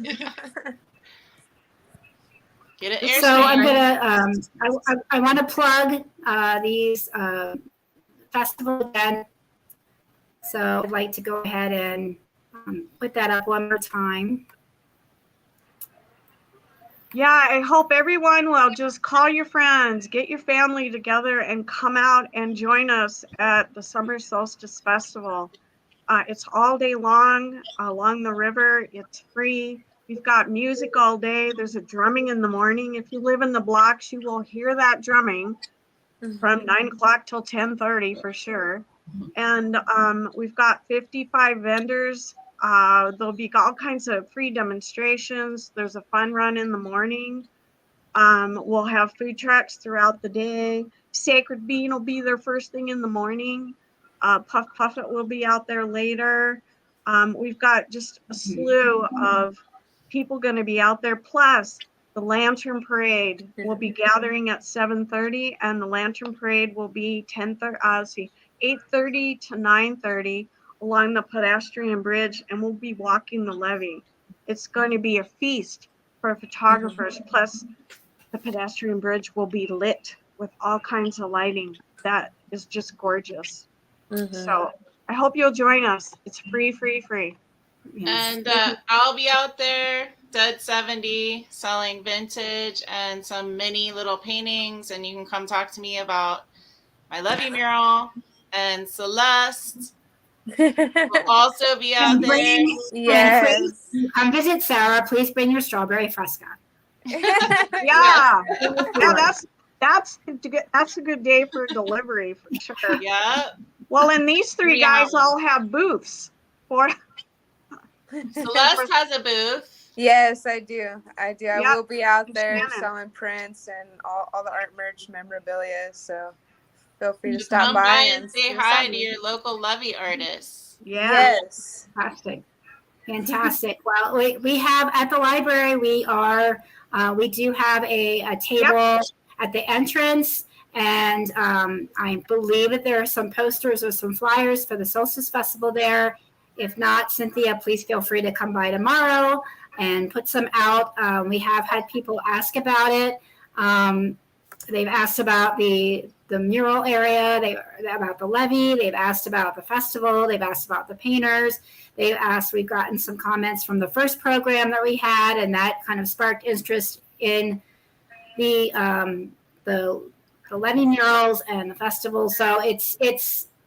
Get an So I'm airstream. gonna I want to plug these festival again. So I'd like to go ahead and put that up one more time. Yeah, I hope everyone will just call your friends, get your family together, and come out and join us at the Summer Solstice Festival. It's all day long along the river. It's free. We've got music all day. There's a drumming in the morning. If you live in the blocks, you will hear that drumming from 9 o'clock till 10:30 for sure. And we've got 55 vendors. There'll be all kinds of free demonstrations. There's a fun run in the morning. We'll have food trucks throughout the day. Sacred Bean will be there first thing in the morning. Puff Puffet will be out there later. We've got just a slew of people going to be out there. Plus, the Lantern Parade will be gathering at 7:30, and the Lantern Parade will be 8:30 to 9:30 along the pedestrian bridge, and we'll be walking the levee. It's going to be a feast for photographers. Plus, the pedestrian bridge will be lit with all kinds of lighting. That is just gorgeous. So I hope you'll join us. It's free. Yes. And I'll be out there, Dead 70, selling vintage and some mini little paintings. And you can come talk to me about my Levee mural. And Celeste will also be out there. Yes. Come visit Sarah. Please bring your strawberry fresca. Yeah, that's a good day for delivery for sure. Yeah. Well, and these three guys Yeah. all have booths for. Celeste has a booth. Yes, I do. I Yep. will be out there Shannon. selling prints and all the art merch memorabilia. So feel free to You stop come by by and and say see hi to something. your local Levee artists. Yeah. Yes. Fantastic. Well, we have at the library, we do have a table at the entrance. And I believe that there are some posters or some flyers for the Solstice Festival there. If not, Cynthia, please feel free to come by tomorrow and put some out. We have had people ask about it. They've asked about the mural area, about the levee. They've asked about the festival. They've asked about the painters. We've gotten some comments from the first program that we had, and that kind of sparked interest in the Levee murals and the festival. So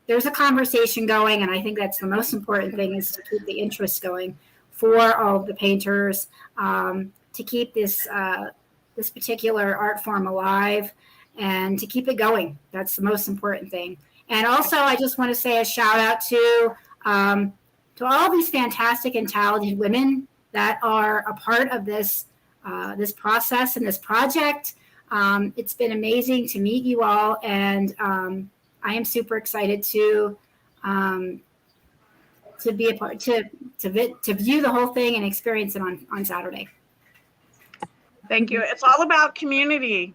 there's a conversation going, and I think that's the most important thing, is to keep the interest going for all of the painters, to keep this particular art form alive and to keep it going. That's the most important thing. And also, I just want to say a shout out to all these fantastic and talented women that are a part of this process and this project. It's been amazing to meet you all, and I am super excited to be a part, to view the whole thing and experience it on Saturday. Thank you. It's all about community.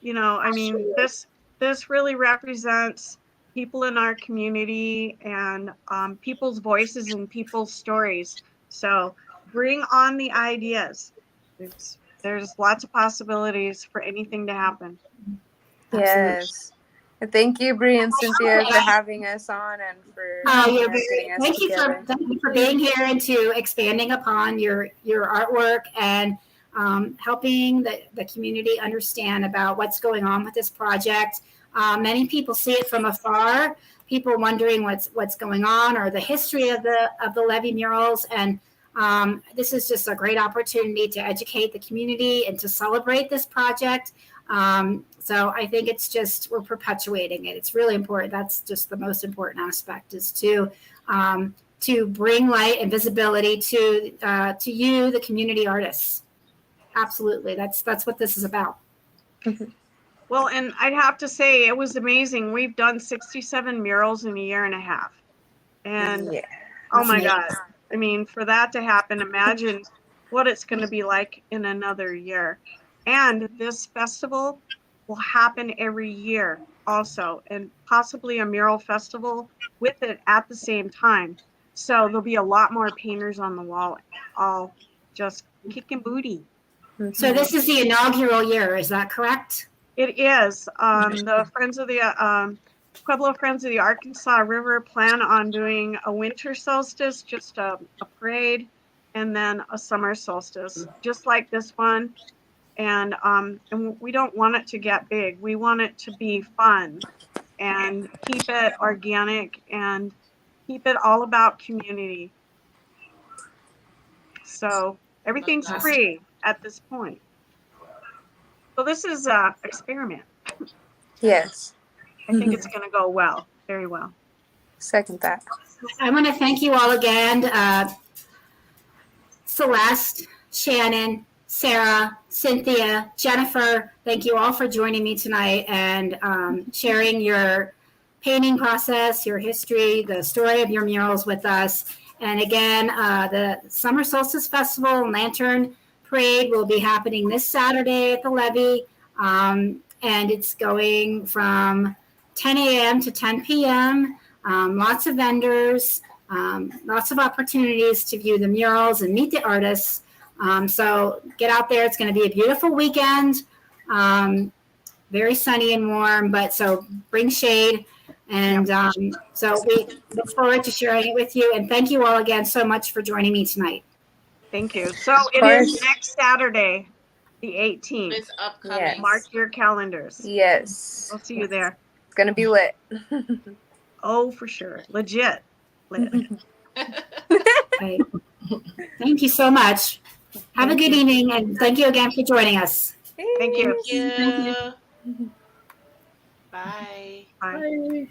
You know, I mean, this really represents people in our community and people's voices and people's stories. So bring on the ideas. There's lots of possibilities for anything to happen. Yes. Thank you, Bree and Cynthia, for having us on and for getting us Thank you for being here and to expanding upon your artwork and helping the community understand about what's going on with this project. Many people see it from afar, people wondering what's going on or the history of the Levee murals, and this is just a great opportunity to educate the community and to celebrate this project. So I think it's just, we're perpetuating it. It's really important. That's just the most important aspect, is to bring light and visibility to you, the community artists. Absolutely. That's what this is about. Well, and I'd have to say it was amazing. We've done 67 murals in a year and a half. And Yeah. oh my That's God. I mean, for that to happen, imagine what it's going to be like in another year. And this festival will happen every year also, and possibly a mural festival with it at the same time. So there'll be a lot more painters on the wall, all just kicking booty. So this is the inaugural year. Is that correct? It is. The Friends of the Pueblo Friends of the Arkansas River plan on doing a winter solstice, just a parade, and then a summer solstice, just like this one. And we don't want it to get big. We want it to be fun and keep it organic and keep it all about community. So everything's free at this point. So this is an experiment. Yes. I think it's going to go well, very well. Second that. I want to thank you all again. Celeste, Shannon, Sarah, Cynthia, Jennifer, thank you all for joining me tonight and sharing your painting process, your history, the story of your murals with us. And again, the Summer Solstice Festival and Lantern Parade will be happening this Saturday at the Levee. And it's going from 10 a.m. to 10 p.m. Lots of vendors, lots of opportunities to view the murals and meet the artists. So get out there. It's going to be a beautiful weekend, very sunny and warm, but so bring shade. And so we look forward to sharing it with you. And thank you all again so much for joining me tonight. Thank you. So it is next Saturday, the 18th. It's upcoming. Yes. Mark your calendars. Yes. We'll see you there. It's gonna be lit. Oh, for sure. Legit. Lit. Okay. Thank you so much. Have a good evening, and thank you again for joining us. Thank you. Thank you. Bye. Bye.